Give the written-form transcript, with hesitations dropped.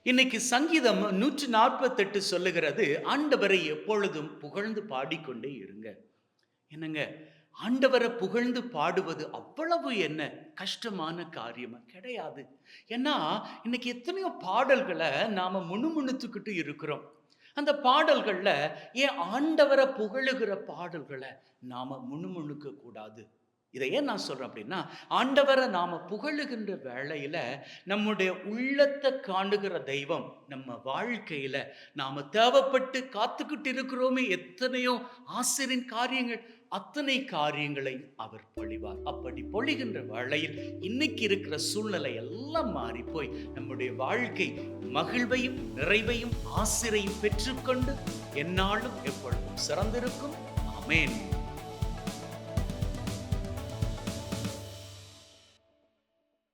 இன்னைக்கு சங்கீதம் 148 சொல்லுகிறது, ஆண்டவரை எப்பொழுதும் புகழ்ந்து பாடிக்கொண்டே இருங்க. என்னங்க, ஆண்டவரை புகழ்ந்து பாடுவது அவ்வளவு என்ன கஷ்டமான காரியமா? கிடையாது. ஏன்னா, இன்னைக்கு எத்தனையோ பாடல்கள நாம முணுமுணுத்துக்கிட்டு இருக்கிறோம். அந்த பாடல்கள்ல ஏன் ஆண்டவர புகழுகிற பாடல்கள நாம முணுமுணுக்க கூடாது? இதை ஏன் நான் சொல்றேன் அப்படின்னா, ஆண்டவர நாம புகழுகின்ற வேளையில, நம்முடைய உள்ளத்த காணுகிற தெய்வம், நம்ம வாழ்க்கையில நாம தேவைப்பட்டு காத்துக்கிட்டு இருக்கிறோமே எத்தனையோ ஆசிரின் காரியங்கள், அத்தனை காரியங்களை அவர் பொழிவார். அப்படி பொழிகின்ற வேளையில், இன்னைக்கு இருக்கிற சூழ்நிலை எல்லாம் மாறி போய், நம்முடைய வாழ்க்கை மகிழ்வையும், நிறைவையும், ஆசிரையும் பெற்றுக்கொண்டு, எந்நாளும் எப்பொழுதும் சிறந்திருக்கும். ஆமென்.